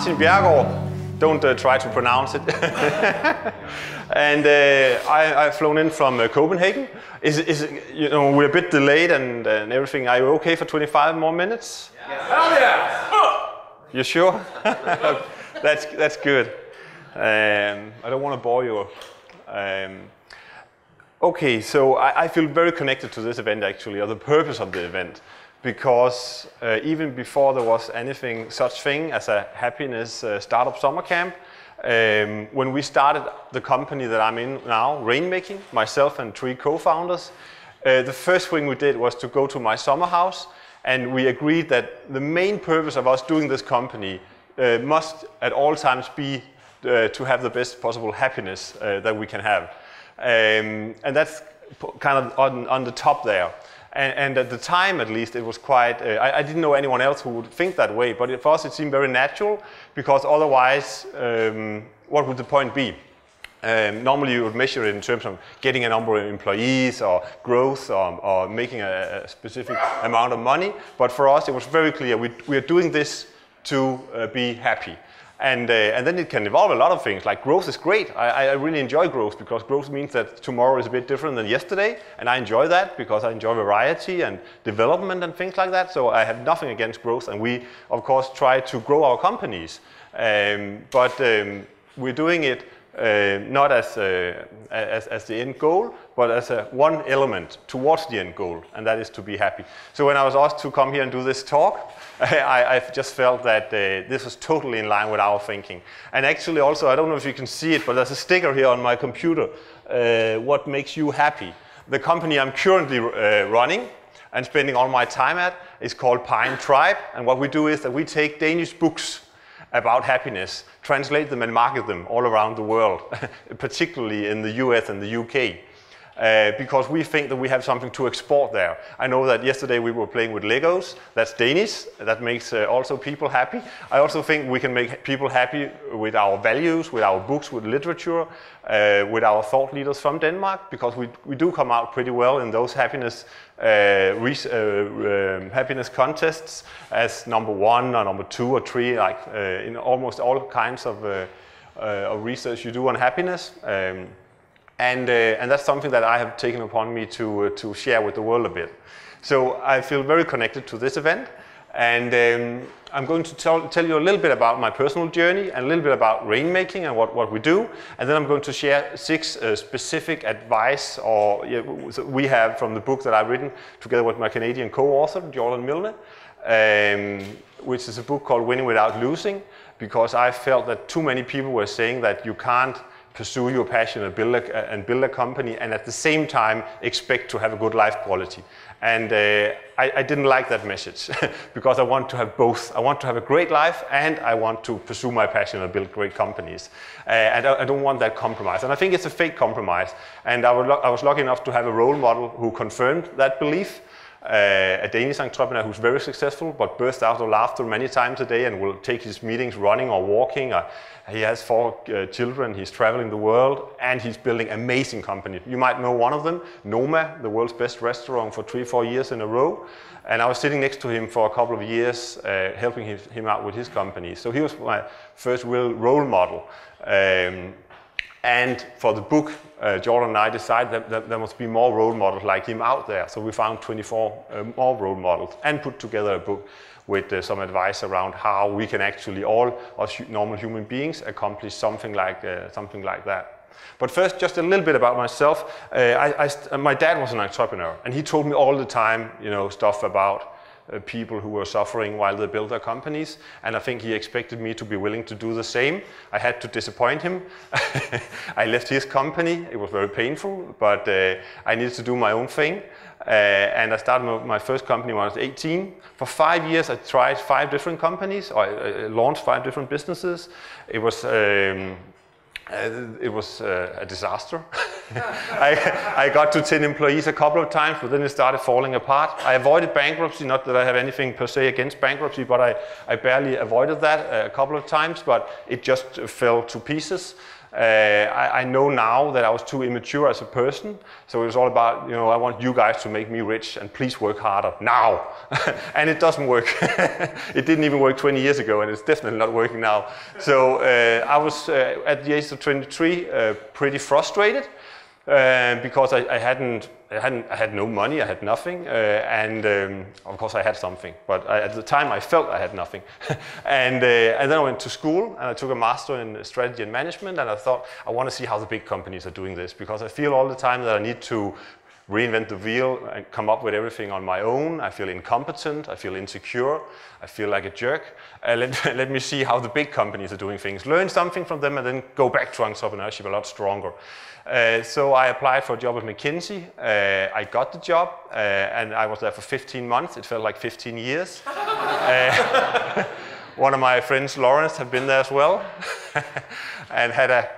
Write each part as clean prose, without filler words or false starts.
Martin Bjergegaard. Don't try to pronounce it. And I've flown in from Copenhagen. You know, we're a bit delayed and everything. Are you okay for 25 more minutes? Yeah. Hell yeah! You sure? That's good. I don't want to bore you. Okay, so I feel very connected to this event actually, or the purpose of the event, because even before there was anything such thing as a happiness startup summer camp, when we started the company that I'm in now, Rainmaking, myself and 3 co-founders, the first thing we did was to go to my summer house, and we agreed that the main purpose of us doing this company must at all times be to have the best possible happiness that we can have. And that's kind of on the top there. And at the time, at least, it was quite, I didn't know anyone else who would think that way, but for us it seemed very natural, because otherwise, what would the point be? Normally you would measure it in terms of getting a number of employees or growth or making a specific amount of money, but for us it was very clear, we are doing this to be happy. And then it can involve a lot of things, like growth is great. I really enjoy growth, because growth means that tomorrow is a bit different than yesterday, and I enjoy that because I enjoy variety and development and things like that, so I have nothing against growth, and we of course try to grow our companies. But we're doing it not as the end goal, but as one element towards the end goal, and that is to be happy. So when I was asked to come here and do this talk, I just felt that this was totally in line with our thinking. And actually also, I don't know if you can see it, but there's a sticker here on my computer, what makes you happy? The company I'm currently running and spending all my time at is called Pine Tribe, and what we do is that we take Danish books about happiness, translate them and market them all around the world, particularly in the US and the UK. Because we think that we have something to export there. I know that yesterday we were playing with Legos, that's Danish, that makes also people happy. I also think we can make people happy with our values, with our books, with literature, with our thought leaders from Denmark, because we do come out pretty well in those happiness happiness contests as number 1 or number 2 or 3, like in almost all kinds of research you do on happiness. And that's something that I have taken upon me to share with the world a bit. So I feel very connected to this event, and I'm going to tell you a little bit about my personal journey and a little bit about Rainmaking and what we do, and then I'm going to share 6 specific advice we have from the book that I've written together with my Canadian co-author, Jordan Milne, which is a book called Winning Without Losing, because I felt that too many people were saying that you can't pursue your passion and build a company and at the same time expect to have a good life quality. And I didn't like that message because I want to have both. I want to have a great life and I want to pursue my passion and build great companies. And I don't want that compromise. And I think it's a fake compromise. And I was lucky enough to have a role model who confirmed that belief. A Danish entrepreneur who's very successful but bursts out of laughter many times a day and will take his meetings running or walking. He has 4 children, he's traveling the world, and he's building amazing companies. You might know one of them, Noma, the world's best restaurant for 3-4 years in a row. And I was sitting next to him for a couple of years, helping him out with his company. So he was my first real role model. And for the book, Jordan and I decided that there must be more role models like him out there. So we found 24 more role models and put together a book with some advice around how we can actually, all us normal human beings, accomplish something like that. But first, just a little bit about myself. My dad was an entrepreneur, and he told me all the time, stuff about people who were suffering while they built their companies, and I think he expected me to be willing to do the same. I had to disappoint him. I left his company. It was very painful, but I needed to do my own thing. And I started my first company when I was 18. For 5 years I tried 5 different companies, or I launched 5 different businesses. It was a disaster. I got to 10 employees a couple of times, but then it started falling apart. I avoided bankruptcy, not that I have anything per se against bankruptcy, but I barely avoided that a couple of times, but it just fell to pieces. I know now that I was too immature as a person, so it was all about, you know, I want you guys to make me rich and please work harder now. And it doesn't work. It didn't even work 20 years ago, and it's definitely not working now. So I was at the age of 23 pretty frustrated because I had no money, I had nothing, and of course I had something, but at the time I felt I had nothing. And then I went to school and I took a master in strategy and management, and I thought I want to see how the big companies are doing this, because I feel all the time that I need to reinvent the wheel and come up with everything on my own. I feel incompetent, I feel insecure, I feel like a jerk. Let me see how the big companies are doing things, learn something from them, and then go back to entrepreneurship a lot stronger. So I applied for a job at McKinsey. I got the job, and I was there for 15 months. It felt like 15 years. One of my friends, Lawrence, had been there as well, and had a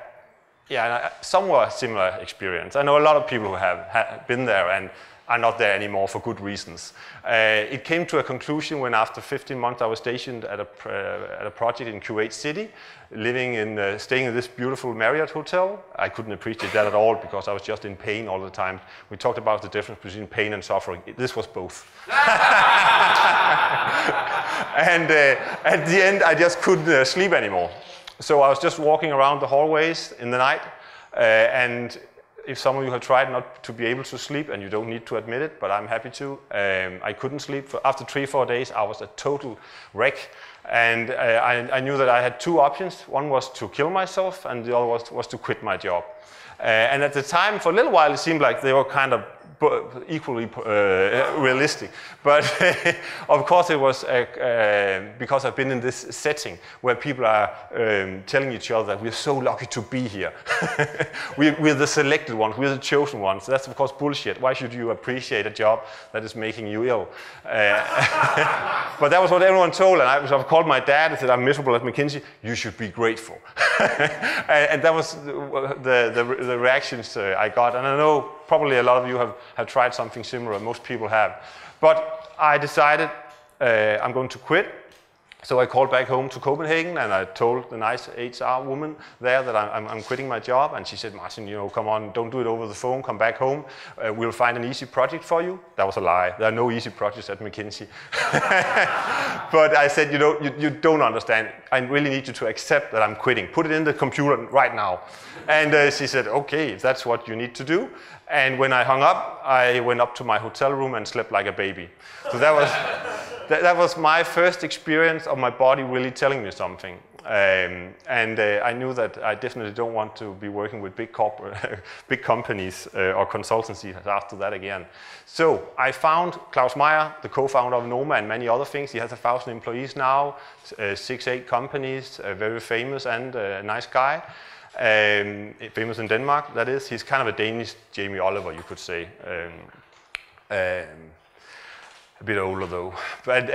somewhat similar experience. I know a lot of people who have been there and are not there anymore for good reasons. It came to a conclusion when after 15 months I was stationed at a project in Kuwait City, staying in this beautiful Marriott hotel. I couldn't appreciate that at all because I was just in pain all the time. We talked about the difference between pain and suffering. This was both. And at the end I just couldn't sleep anymore. So I was just walking around the hallways in the night, and if some of you have tried not to be able to sleep, and you don't need to admit it, but I'm happy to, I couldn't sleep. After 3-4 days, I was a total wreck, and I knew that I had two options. One was to kill myself, and the other was to quit my job. And at the time, for a little while, it seemed like they were kind of equally realistic. But of course it was because I've been in this setting where people are telling each other that we're so lucky to be here. We're the selected ones, we're the chosen ones. That's of course bullshit. Why should you appreciate a job that is making you ill? But that was what everyone told, and I've called my dad and said, I'm miserable at McKinsey, you should be grateful. and that was the reactions I got, and I know probably a lot of you have tried something similar, most people have. But I decided I'm going to quit. So I called back home to Copenhagen and I told the nice HR woman there that I'm quitting my job, and she said, Martin, you know, come on, don't do it over the phone, come back home, we'll find an easy project for you. That was a lie, there are no easy projects at McKinsey. But I said, you know, you don't understand, I really need you to accept that I'm quitting, put it in the computer right now. And she said, okay, if that's what you need to do. And when I hung up, I went up to my hotel room and slept like a baby. So that was my first experience of my body really telling me something. I knew that I definitely don't want to be working with big companies or consultancies after that again. So I found Klaus Meyer, the co-founder of Noma, and many other things. He has 1,000 employees now, 6-8 companies, very famous and a nice guy. Famous in Denmark, that is. He's kind of a Danish Jamie Oliver, you could say. A bit older though. But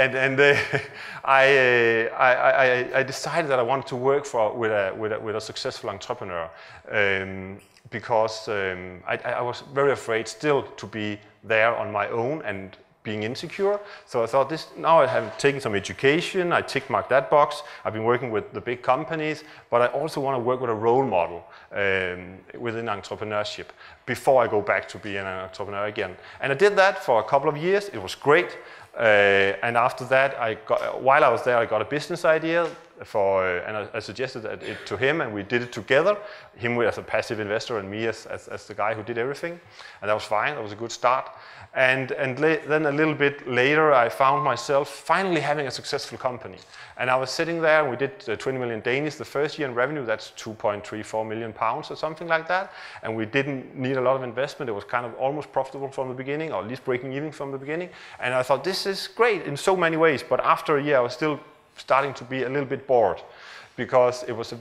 I decided that I wanted to work with a successful entrepreneur because I was very afraid still to be there on my own and being insecure. So I thought, now I have taken some education, I tick mark that box, I've been working with the big companies, but I also want to work with a role model within entrepreneurship before I go back to being an entrepreneur again. And I did that for a couple of years, it was great. And after that, while I was there, I got a business idea and I suggested it to him, and we did it together. Him as a passive investor and me as the guy who did everything. And that was fine, that was a good start. And then a little bit later, I found myself finally having a successful company. And I was sitting there, and we did 20 million Danish the first year in revenue. That's 2.34 million pounds or something like that. And we didn't need a lot of investment. It was kind of almost profitable from the beginning, or at least breaking even from the beginning. And I thought, this is great in so many ways. But after a year, I was still starting to be a little bit bored, because it was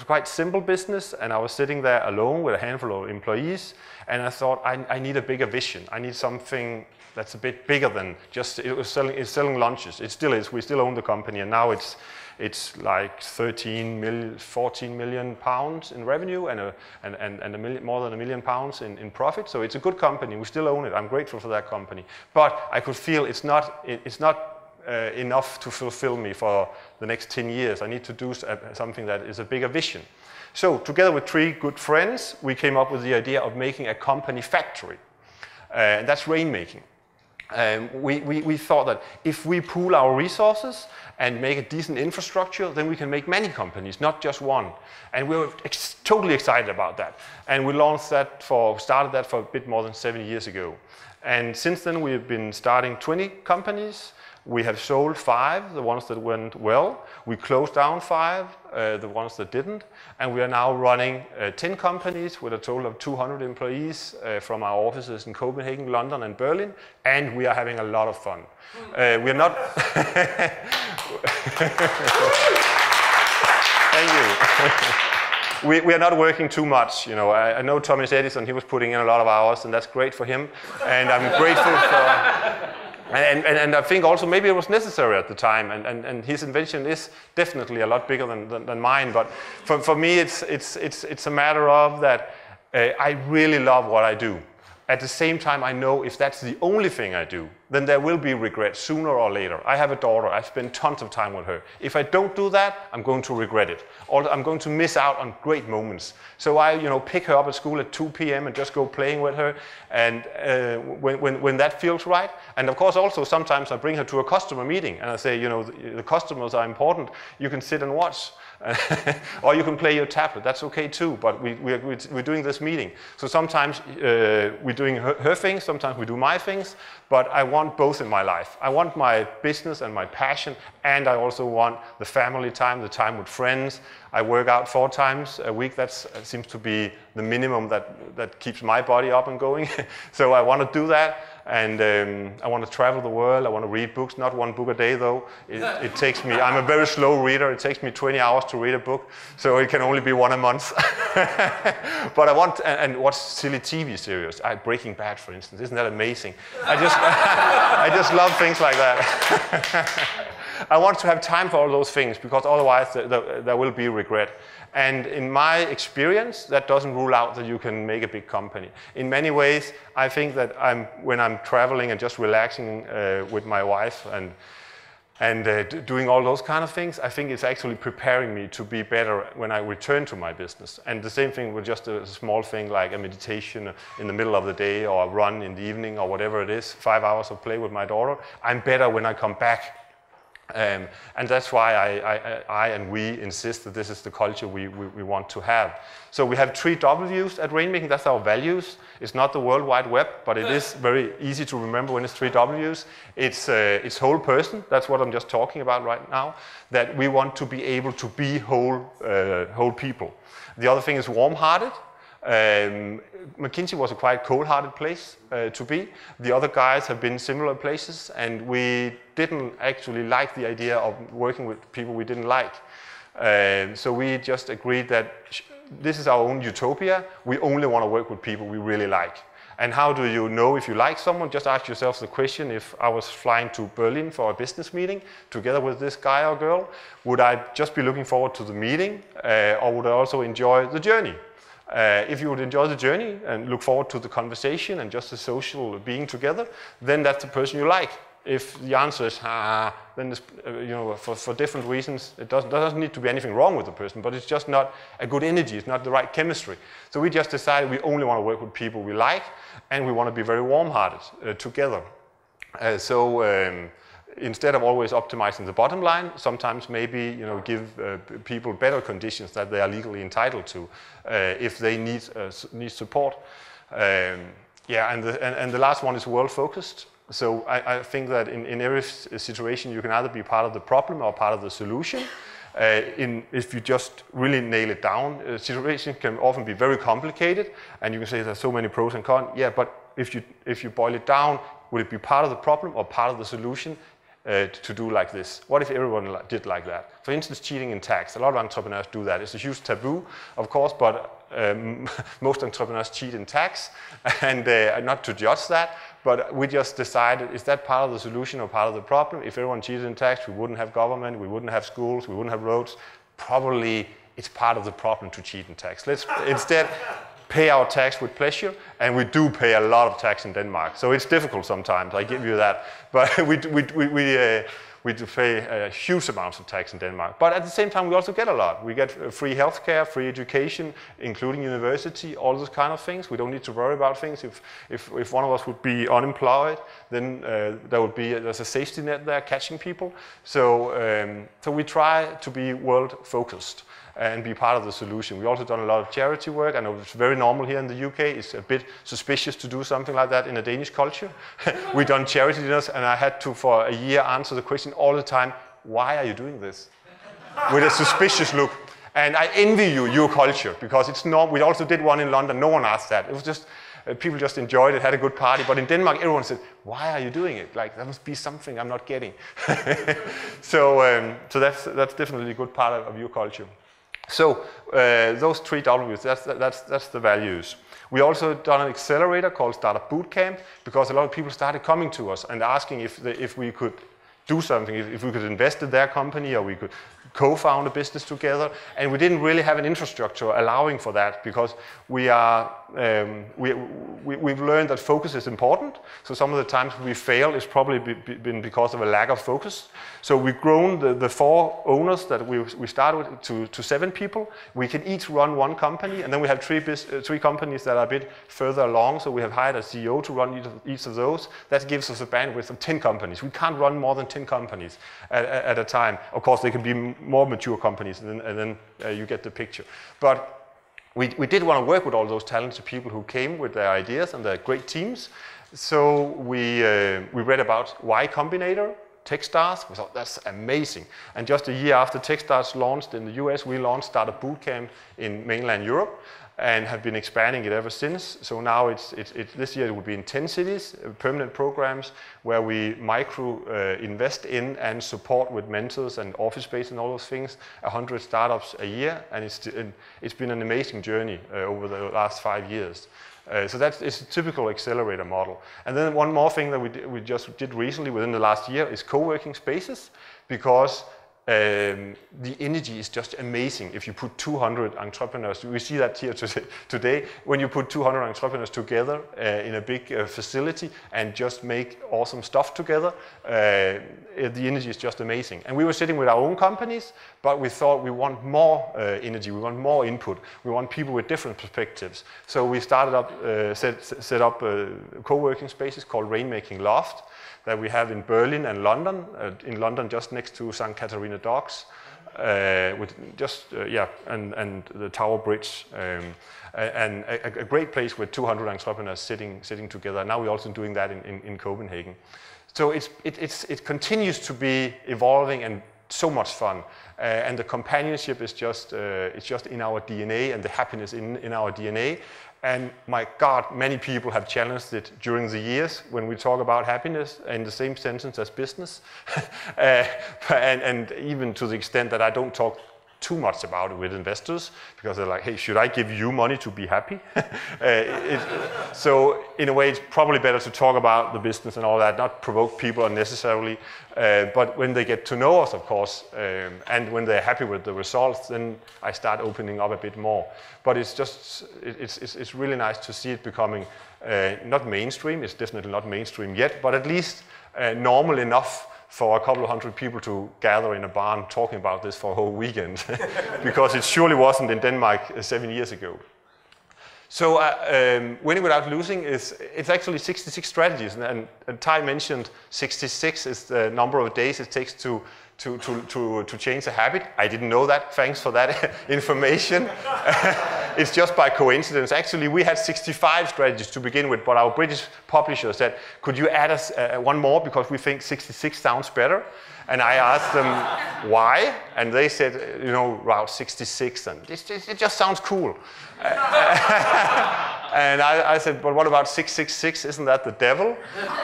quite simple business, and I was sitting there alone with a handful of employees, and I thought I need a bigger vision. I need something that's a bit bigger than just it's selling lunches. It still is. We still own the company, and now it's like 14 million pounds in revenue and more than £1 million in profit. So it's a good company. We still own it. I'm grateful for that company. But I could feel it's not enough to fulfill me for the next 10 years. I need to do something that is a bigger vision. So together with 3 good friends, we came up with the idea of making a company factory. And that's rainmaking. We thought that if we pool our resources and make a decent infrastructure, then we can make many companies, not just one. And we were totally excited about that. And we started that for a bit more than 7 years ago. And since then, we've been starting 20 companies. We have sold 5, the ones that went well. We closed down 5, the ones that didn't. And we are now running 10 companies with a total of 200 employees from our offices in Copenhagen, London, and Berlin. And we are having a lot of fun. We are not... Thank you. We are not working too much, you know. I know Thomas Edison, he was putting in a lot of hours, and that's great for him. And I'm grateful for... And I think also maybe it was necessary at the time, and his invention is definitely a lot bigger than mine. But for me, it's a matter of that I really love what I do. At the same time, I know if that's the only thing I do, then there will be regret sooner or later. I have a daughter. I spend tons of time with her. If I don't do that, I'm going to regret it. Or I'm going to miss out on great moments. So I, pick her up at school at 2 p.m. and just go playing with her. And when that feels right. And of course, also sometimes I bring her to a customer meeting and I say, the customers are important. You can sit and watch. Or you can play your tablet, that's okay too, but we're doing this meeting. So sometimes we're doing her things, sometimes we do my things, but I want both in my life. I want my business and my passion, and I also want the family time, the time with friends. I work out 4 times a week, that seems to be the minimum that keeps my body up and going. So I want to do that. And I want to travel the world, I want to read books, not 1 book a day though. It takes me, I'm a very slow reader, it takes me 20 hours to read a book, so it can only be 1 a month. But I want, and watch silly TV series, Breaking Bad for instance, isn't that amazing? I just love things like that. I want to have time for all those things, because otherwise there will be regret. And in my experience, that doesn't rule out that you can make a big company. In many ways, I think that when I'm traveling and just relaxing with my wife and doing all those kind of things, I think it's actually preparing me to be better when I return to my business. And the same thing with just a small thing like a meditation in the middle of the day, or a run in the evening, or whatever it is, 5 hours of play with my daughter. I'm better when I come back. And that's why I and we insist that this is the culture we want to have. So we have 3 W's at Rainmaking, that's our values. It's not the World Wide Web, but it is very easy to remember when it's 3 W's. It's whole person, that's what I'm just talking about right now, that we want to be able to be whole people. The other thing is warm-hearted. McKinsey was a quite cold-hearted place to be. The other guys have been similar places, and we didn't actually like the idea of working with people we didn't like. So we just agreed that this is our own utopia. We only want to work with people we really like. And how do you know if you like someone? Just ask yourself the question, if I was flying to Berlin for a business meeting together with this guy or girl, would I just be looking forward to the meeting, or would I also enjoy the journey? If you would enjoy the journey and look forward to the conversation and just the social being together, then that's the person you like. If the answer is, then for different reasons, it doesn't need to be anything wrong with the person, but it's just not a good energy, it's not the right chemistry. So we just decided we only want to work with people we like, and we want to be very warm-hearted together. Instead of always optimizing the bottom line, sometimes maybe give people better conditions that they are legally entitled to if they need support. And the last one is world-focused. So I think that in every situation you can either be part of the problem or part of the solution. If you just really nail it down, a situation can often be very complicated, and you can say there's so many pros and cons. Yeah, but if you boil it down, will it be part of the problem or part of the solution? To do like this? What if everyone did like that? For instance, cheating in tax. A lot of entrepreneurs do that. It's a huge taboo, of course, but most entrepreneurs cheat in tax, and not to judge that, but we just decided, is that part of the solution or part of the problem? If everyone cheated in tax, we wouldn't have government, we wouldn't have schools, we wouldn't have roads. Probably it's part of the problem to cheat in tax. Let's instead pay our tax with pleasure, and we do pay a lot of tax in Denmark. So it's difficult sometimes, I give you that. But we do pay huge amounts of tax in Denmark. But at the same time, we also get a lot. We get free healthcare, free education, including university, all those kind of things. We don't need to worry about things. If one of us would be unemployed, then there's a safety net there catching people. So we try to be world focused and be part of the solution. We've also done a lot of charity work. I know it's very normal here in the UK. It's a bit suspicious to do something like that in a Danish culture. We've done charity dinners, and I had to, for a year, answer the question all the time, why are you doing this? With a suspicious look. And I envy your culture, because it's not, we also did one in London, no one asked that. It was just, people just enjoyed it, had a good party. But in Denmark, everyone said, why are you doing it? Like, there must be something I'm not getting. So that's definitely a good part of your culture. So those 3 W's, that's the values. We also done an accelerator called Startup Bootcamp, because a lot of people started coming to us and asking if we could do something, if we could invest in their company, or we could co-found a business together. And we didn't really have an infrastructure allowing for that, because we've learned that focus is important. So some of the times we fail is probably been because of a lack of focus. So we've grown the 4 owners that we started with to 7 people. We can each run 1 company, and then we have 3 companies that are a bit further along. So we have hired a CEO to run each of those. That gives us a bandwidth of 10 companies. We can't run more than 10 companies at a time. Of course, they can be more mature companies, and then you get the picture. But we did want to work with all those talented people who came with their ideas and their great teams. So we read about Y Combinator, Techstars. We thought, that's amazing. And just a year after Techstars launched in the US, we launched Startup Bootcamp in mainland Europe, and have been expanding it ever since. So now this year it will be in 10 cities, permanent programs where we invest in and support with mentors and office space and all those things, 100 startups a year, and it's been an amazing journey over the last 5 years. So it's a typical accelerator model. And then one more thing that we just did recently within the last year is co-working spaces, because the energy is just amazing if you put 200 entrepreneurs. We see that here today. When you put 200 entrepreneurs together in a big facility and just make awesome stuff together, the energy is just amazing. And we were sitting with our own companies, but we thought we want more energy, we want more input, we want people with different perspectives. So we started up, set up co-working spaces called Rainmaking Loft, that we have in Berlin and London. In London, just next to St. Catharina Docks, with and the Tower Bridge, and a great place with 200 entrepreneurs sitting together. Now we're also doing that in Copenhagen. So it continues to be evolving and so much fun, and the companionship is just in our DNA, and the happiness in our DNA. And my God, many people have challenged it during the years when we talk about happiness in the same sentence as business. And even to the extent that I don't talk too much about it with investors, because they're like, hey, should I give you money to be happy? So in a way, it's probably better to talk about the business and all that, not provoke people unnecessarily. But when they get to know us, of course, and when they're happy with the results, then I start opening up a bit more. But it's really nice to see it becoming not mainstream. It's definitely not mainstream yet, but at least normal enough for a couple of hundred people to gather in a barn talking about this for a whole weekend, because it surely wasn't in Denmark 7 years ago. So winning without losing it's actually 66 strategies, and Ty mentioned 66 is the number of days it takes to change a habit. I didn't know that. Thanks for that information. It's just by coincidence. Actually, we had 65 strategies to begin with, but our British publisher said, could you add us one more, because we think 66 sounds better? And I asked them why, and they said, Route 66, and it just sounds cool. And I said, but what about 666? Isn't that the devil?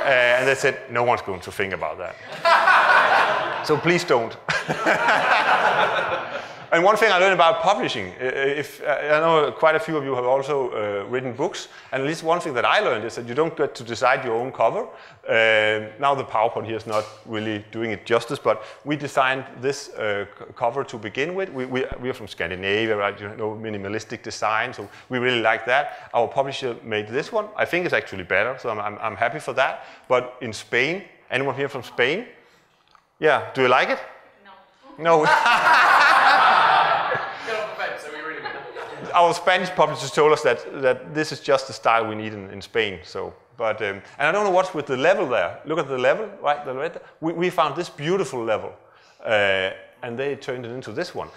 And they said, no one's going to think about that. So please don't. And one thing I learned about publishing, I know quite a few of you have also written books, and at least one thing that I learned is that you don't get to decide your own cover. Now the PowerPoint here is not really doing it justice, but we designed this cover to begin with. We are from Scandinavia, right? Minimalistic design, so we really like that. Our publisher made this one. I think it's actually better, so I'm happy for that. But in Spain, anyone here from Spain? Yeah, do you like it? No. No. Our Spanish publishers told us that this is just the style we need in Spain. So, but and I don't know what's with the level there. Look at the level, right? The red. We found this beautiful level, and they turned it into this one.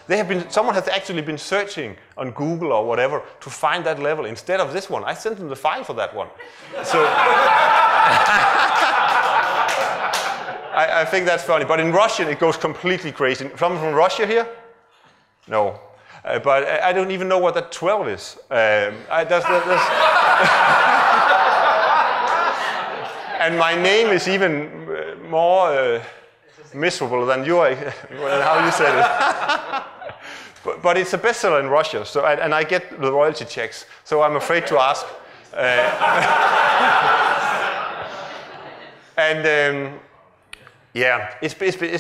Someone has actually been searching on Google or whatever to find that level instead of this one. I sent them the file for that one. So I think that's funny. But in Russian it goes completely crazy. Someone from Russia here? No. But I don't even know what that 12 is. And my name is even more miserable than how you said it. but it's a bestseller in Russia, so and I get the royalty checks, so I'm afraid to ask. Yeah, it's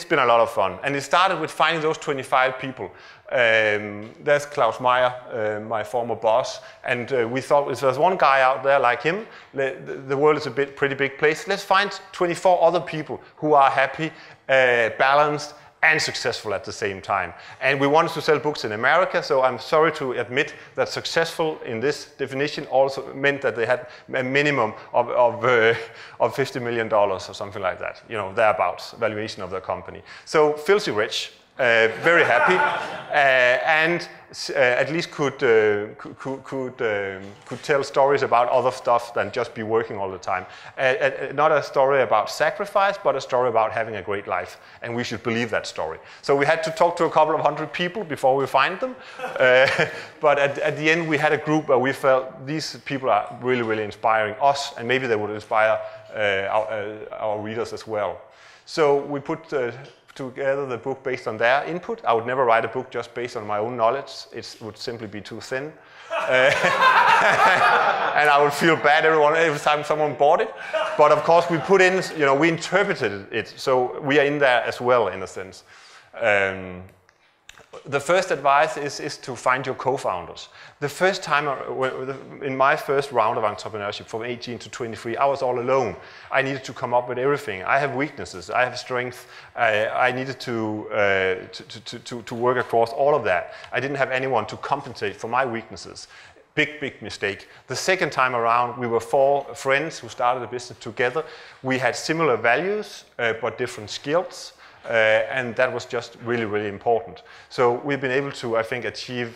been a lot of fun, and it started with finding those 25 people. There's Klaus Meyer, my former boss, and we thought if there's one guy out there like him, the world is a pretty big place. Let's find 24 other people who are happy, balanced, and successful at the same time. And we wanted to sell books in America, so I'm sorry to admit that successful in this definition also meant that they had a minimum of $50 million or something like that, you know, thereabouts, valuation of the company. So filthy rich, very happy, and at least could tell stories about other stuff than just be working all the time. Not a story about sacrifice, but a story about having a great life, and we should believe that story. So we had to talk to a couple of hundred people before we find them, but at the end we had a group where we felt these people are really, really inspiring us, and maybe they would inspire our readers as well. So we put together the book based on their input. I would never write a book just based on my own knowledge. It would simply be too thin. And I would feel bad every time someone bought it. But of course we put in, you know, we interpreted it, so we are in there as well in a sense. The first advice is to find your co-founders. The first time, in my first round of entrepreneurship from 18 to 23, I was all alone. I needed to come up with everything. I have weaknesses, I have strengths. I needed to work across all of that. I didn't have anyone to compensate for my weaknesses. Big mistake. The second time around, we were 4 friends who started a business together. We had similar values, but different skills. And that was just really, really important. So we've been able to, I think, achieve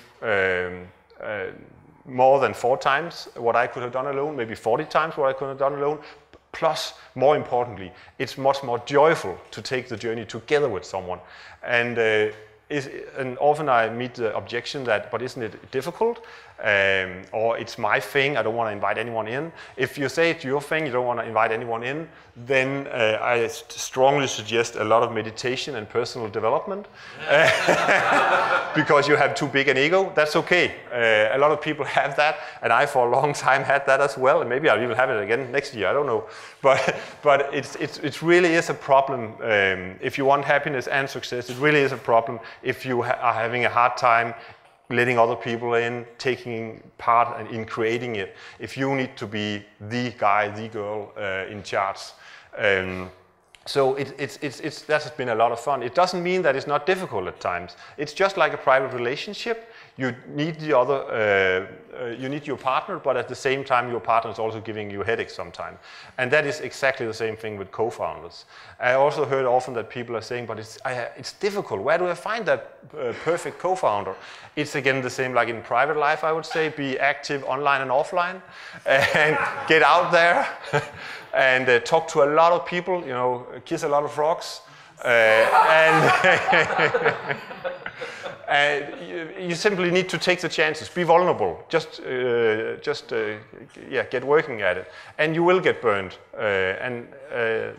more than 4 times what I could have done alone, maybe 40 times what I could have done alone. Plus, more importantly, it's much more joyful to take the journey together with someone. And often I meet the objection that, but isn't it difficult? Or it's my thing, I don't want to invite anyone in. If you say it's your thing, you don't want to invite anyone in, then I strongly suggest a lot of meditation and personal development. Because you have too big an ego, that's okay. A lot of people have that, and I for a long time had that as well, and maybe I'll even have it again next year, I don't know. But it really is a problem. If you want happiness and success, it really is a problem if you are having a hard time letting other people in, taking part in creating it. If you need to be the guy, the girl in charge. So that has been a lot of fun. It doesn't mean that it's not difficult at times. It's just like a private relationship. You need you need your partner, but at the same time, your partner is also giving you headaches sometimes. And that is exactly the same thing with co-founders. I also heard often that people are saying, but it's difficult. Where do I find that perfect co-founder? It's again the same like in private life, I would say. Be active online and offline, and get out there and talk to a lot of people. You know, kiss a lot of frogs, you simply need to take the chances, be vulnerable, just get working at it, and you will get burned, and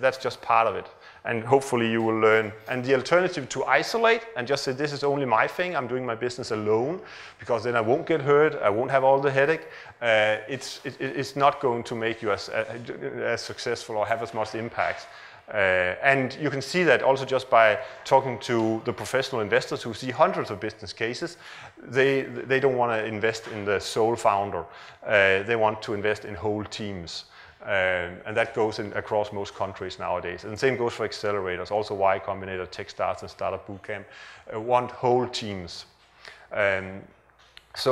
that's just part of it. And hopefully you will learn. And the alternative to isolate and just say this is only my thing, I'm doing my business alone, because then I won't get hurt, I won't have all the headache. It's not going to make you as successful or have as much impact. And you can see that also just by talking to the professional investors who see hundreds of business cases. They don't want to invest in the sole founder. They want to invest in whole teams. And that goes across most countries nowadays. And the same goes for accelerators, also Y Combinator, TechStarts, and Startup Bootcamp want whole teams. That's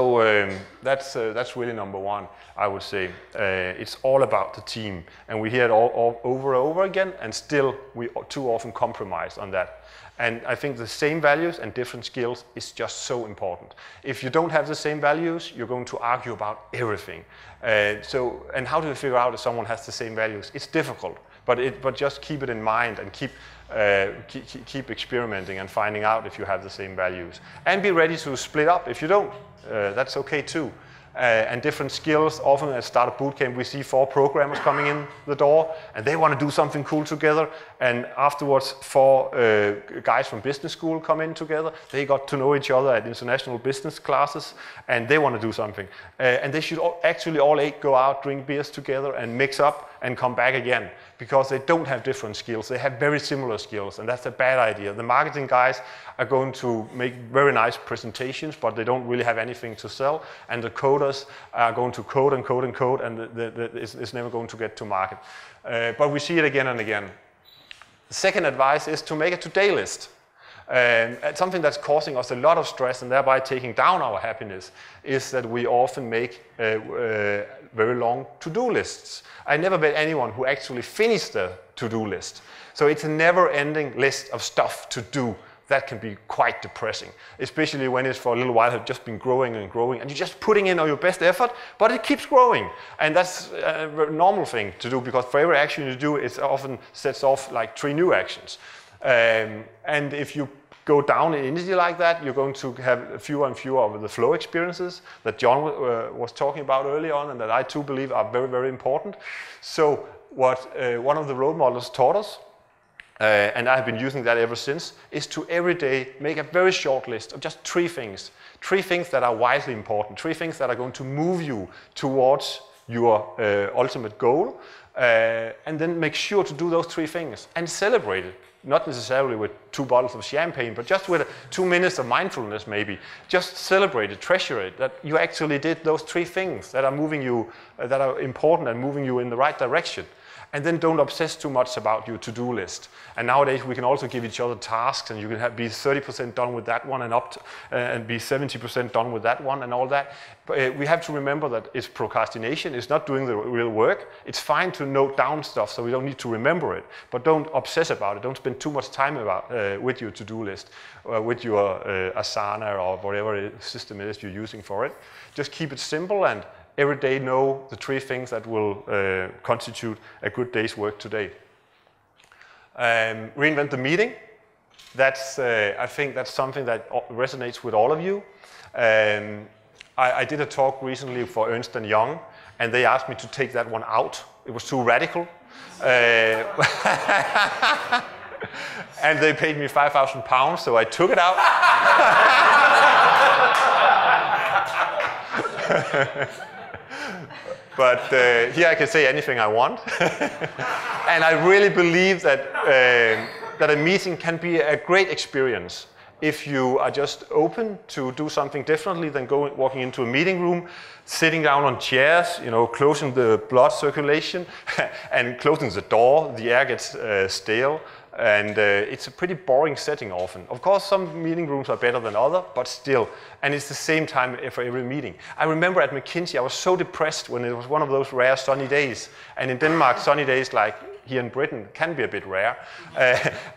really number one, I would say. It's all about the team, and we hear it all over and over again, and still we too often compromise on that. And I think the same values and different skills is just so important. If you don't have the same values, you're going to argue about everything. And how do you figure out if someone has the same values? It's difficult, but just keep it in mind and keep experimenting and finding out if you have the same values. And be ready to split up if you don't. That's okay too. And different skills. Often at Startup Bootcamp we see 4 programmers coming in the door and they want to do something cool together, and afterwards 4 guys from business school come in together. They got to know each other at international business classes and they want to do something. And they should actually all 8 go out, drink beers together and mix up and come back again, because they don't have different skills. They have very similar skills, and that's a bad idea. The marketing guys are going to make very nice presentations, but they don't really have anything to sell. And the coders are going to code and code and code, and it's never going to get to market. But we see it again and again. The second advice is to make a to-day list. Something that's causing us a lot of stress and thereby taking down our happiness is that we often make very long to-do lists. I never met anyone who actually finished the to-do list. So it's a never-ending list of stuff to do. That can be quite depressing, especially when it's for a little while have just been growing and growing, and you're just putting in all your best effort, but it keeps growing. And that's a normal thing to do, because for every action you do, it often sets off like 3 new actions. And if you go down in energy like that, you're going to have fewer and fewer of the flow experiences that John was talking about early on, and that I too believe are very, very important. So what one of the role models taught us, and I've been using that ever since, is to every day make a very short list of just 3 things. 3 things that are widely important, 3 things that are going to move you towards your ultimate goal, and then make sure to do those 3 things and celebrate it. Not necessarily with 2 bottles of champagne, but just with 2 minutes of mindfulness maybe. Just celebrate it, treasure it, that you actually did those 3 things that are moving you, that are important and moving you in the right direction. And then don't obsess too much about your to-do list. And nowadays we can also give each other tasks, and you can be 30% done with that one and be 70% done with that one and all that. But we have to remember that it's procrastination, it's not doing the real work. It's fine to note down stuff so we don't need to remember it, but don't obsess about it. Don't spend too much time with your to-do list, with your Asana or whatever system it is you're using for it. Just keep it simple, and every day know the 3 things that will constitute a good day's work today. Reinvent the meeting. That's, I think that's something that resonates with all of you. I did a talk recently for Ernst & Young, and they asked me to take that one out. It was too radical. And they paid me £5,000, so I took it out. But here I can say anything I want. And I really believe that, that a meeting can be a great experience if you are just open to do something differently than walking into a meeting room, sitting down on chairs, you know, closing the blood circulation and closing the door. The air gets stale. And it's a pretty boring setting often. Of course, some meeting rooms are better than others, but still. And it's the same time for every meeting. I remember at McKinsey, I was so depressed when it was one of those rare sunny days. And in Denmark, sunny days like here in Britain can be a bit rare.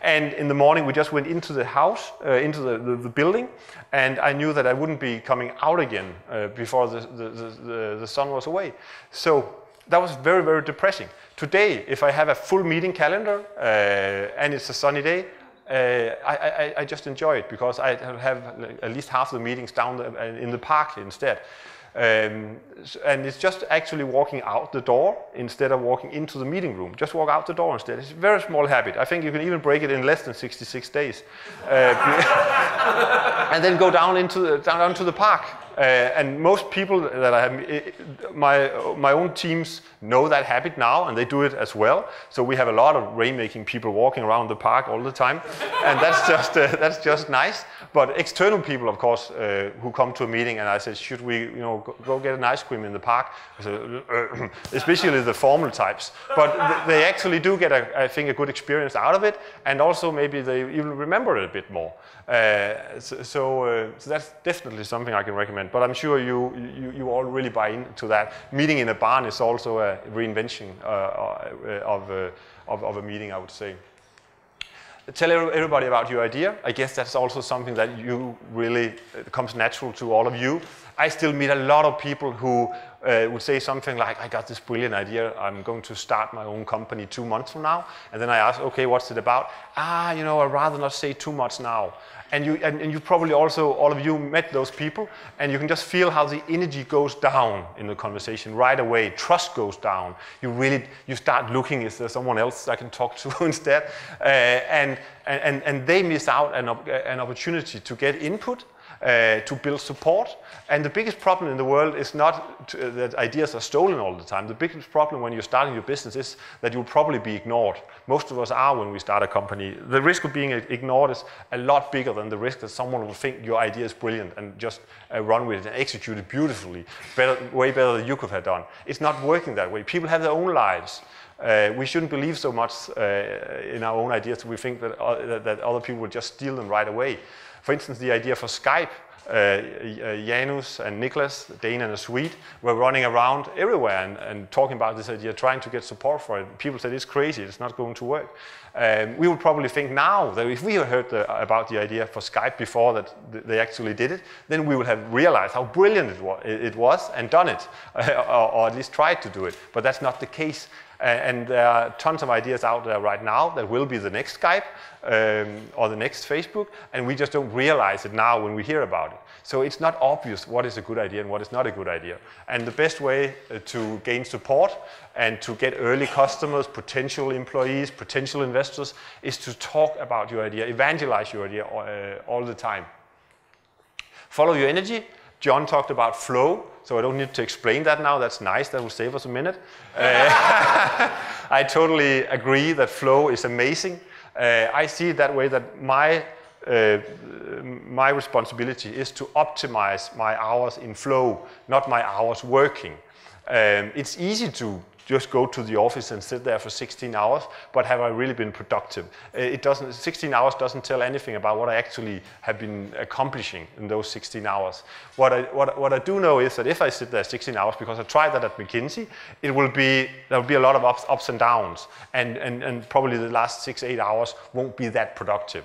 And in the morning, we just went into the house, into the building, and I knew that I wouldn't be coming out again before the sun was away. So that was very, very depressing. Today, if I have a full meeting calendar and it's a sunny day, I just enjoy it, because I have at least half the meetings down in the park instead. And it's just actually walking out the door instead of walking into the meeting room. Just walk out the door instead. It's a very small habit. I think you can even break it in less than 66 days. And then go down to the park. And most people that I have, my own teams know that habit now, and they do it as well. So we have a lot of rainmaking people walking around the park all the time, and that's just nice. But external people, of course, who come to a meeting, and I said, should we, go get an ice cream in the park? So, especially the formal types. But they actually do get, I think, a good experience out of it, and also maybe they even remember it a bit more. So that's definitely something I can recommend. But I'm sure you all really buy into that. Meeting in a barn is also a reinvention of a meeting, I would say. Tell everybody about your idea. I guess that's also something that you really comes natural to all of you. I still meet a lot of people who would say something like, I got this brilliant idea, I'm going to start my own company 2 months from now. And then I ask, okay, what's it about? I'd rather not say too much now. And you probably also, all of you, met those people, and you can just feel how the energy goes down in the conversation right away. Trust goes down. You start looking, is there someone else I can talk to instead? And they miss out an opportunity to get input, to build support. And the biggest problem in the world is not that ideas are stolen all the time. The biggest problem when you're starting your business is that you'll probably be ignored. Most of us are when we start a company. The risk of being ignored is a lot bigger than the risk that someone will think your idea is brilliant and just run with it and execute it beautifully, way better than you could have done. It's not working that way. People have their own lives. We shouldn't believe so much in our own ideas that we think that other people will just steal them right away. For instance, the idea for Skype, Janus and Niklas, a Dane and a Swede, were running around everywhere and talking about this idea, trying to get support for it. People said, it's crazy, it's not going to work. We would probably think now that if we had heard about the idea for Skype before that they actually did it, then we would have realized how brilliant it was and done it, or at least tried to do it. But that's not the case. And there are tons of ideas out there right now that will be the next Skype or the next Facebook, and we just don't realize it now when we hear about it. So it's not obvious what is a good idea and what is not a good idea. And the best way to gain support and to get early customers, potential employees, potential investors, is to talk about your idea, evangelize your idea all the time. Follow your energy. John talked about flow, so I don't need to explain that now. That's nice. That will save us a minute. I totally agree that flow is amazing. I see it that way, that my responsibility is to optimize my hours in flow, not my hours working. It's easy to just go to the office and sit there for 16 hours, but have I really been productive? 16 hours doesn't tell anything about what I actually have been accomplishing in those 16 hours. What I do know is that if I sit there 16 hours, because I tried that at McKinsey, there will be a lot of ups and downs, and probably the last 6-8 hours won't be that productive.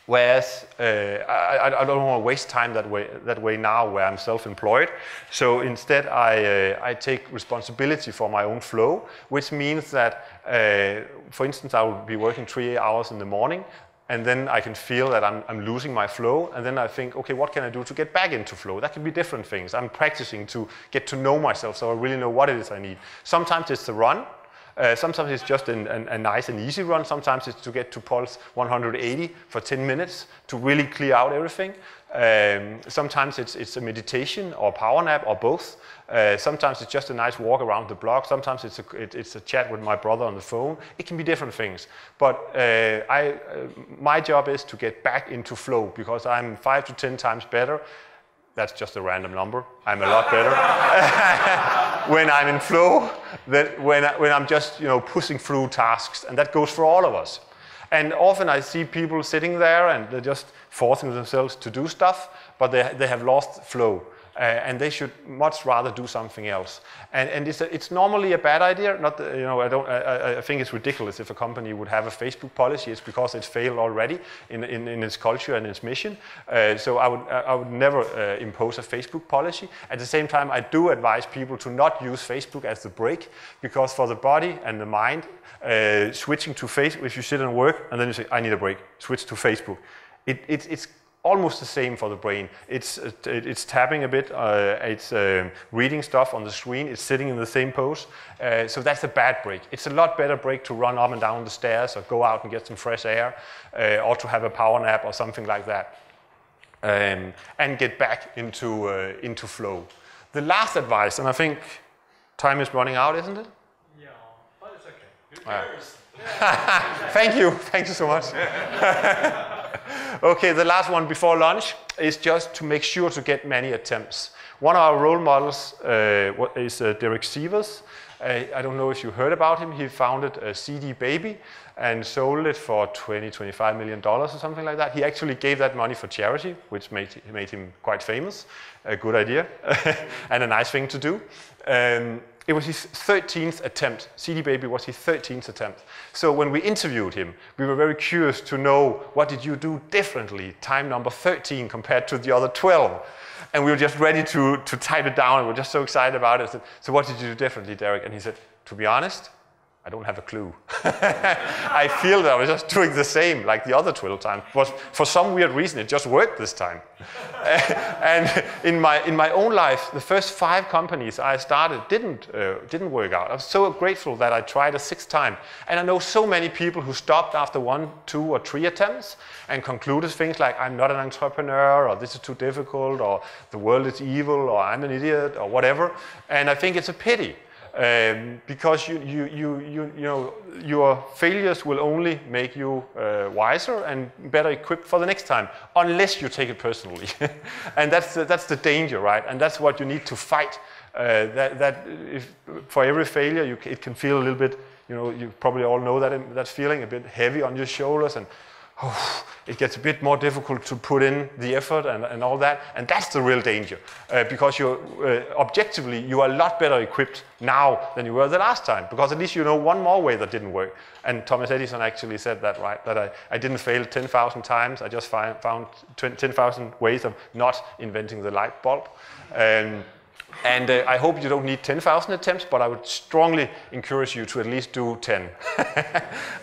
Whereas I don't want to waste time that way now where I'm self-employed. So instead I take responsibility for my own flow, which means that, for instance, I will be working 3 hours in the morning, and then I can feel that I'm losing my flow, and then I think, okay, what can I do to get back into flow? That can be different things. I'm practicing to get to know myself so I really know what it is I need. Sometimes it's the run. Sometimes it's just a nice and easy run. Sometimes it's to get to pulse 180 for 10 minutes to really clear out everything. Sometimes it's a meditation or a power nap or both. Sometimes it's just a nice walk around the block. Sometimes it's a chat with my brother on the phone. It can be different things. But my job is to get back into flow, because I'm 5 to 10 times better. That's just a random number. I'm a lot better when I'm in flow than when I'm just pushing through tasks, and that goes for all of us. And often I see people sitting there and they're just forcing themselves to do stuff, but they have lost flow. And they should much rather do something else. And it's normally a bad idea. Not I think it's ridiculous if a company would have a Facebook policy. It's because it's failed already in its culture and its mission. So I would never impose a Facebook policy. At the same time, I do advise people to not use Facebook as the break, because for the body and the mind, switching to Facebook, if you sit and work and then you say, I need a break, switch to Facebook. It's almost the same for the brain. It's tapping a bit, it's reading stuff on the screen, it's sitting in the same pose. So that's a bad break. It's a lot better break to run up and down the stairs or go out and get some fresh air, or to have a power nap or something like that. and get back into flow. The last advice, and I think time is running out, isn't it? Yeah, but it's okay. Thank you so much. Okay, the last one before lunch is just to make sure to get many attempts. One of our role models is Derek Sievers. I don't know if you heard about him. He founded CD Baby and sold it for $25 million or something like that. He actually gave that money for charity, which made him quite famous. A good idea and a nice thing to do. It was his 13th attempt. CD Baby was his 13th attempt. So when we interviewed him, we were very curious to know, what did you do differently, time number 13 compared to the other 12? And we were just ready to type it down, and we were just so excited about it. So what did you do differently, Derek? And he said, to be honest, I don't have a clue. I feel that I was just doing the same like the other 12 times. But for some weird reason, it just worked this time. And in my own life, the first 5 companies I started didn't work out. I was so grateful that I tried a 6th time. And I know so many people who stopped after 1, 2, or 3 attempts and concluded things like, I'm not an entrepreneur, or this is too difficult, or the world is evil, or I'm an idiot, or whatever. And I think it's a pity. Because you know, your failures will only make you wiser and better equipped for the next time, unless you take it personally. And that's the danger, right? And that's what you need to fight. If for every failure, it can feel a little bit, you know, you probably all know that feeling, a bit heavy on your shoulders, and it gets a bit more difficult to put in the effort and all that, and that's the real danger, because you're objectively you are a lot better equipped now than you were the last time, because at least you know one more way that didn't work. And Thomas Edison actually said that, right? That I didn't fail 10,000 times. I just found 10,000 ways of not inventing the light bulb. And I hope you don't need 10,000 attempts, but I would strongly encourage you to at least do 10.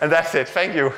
And that's it. Thank you.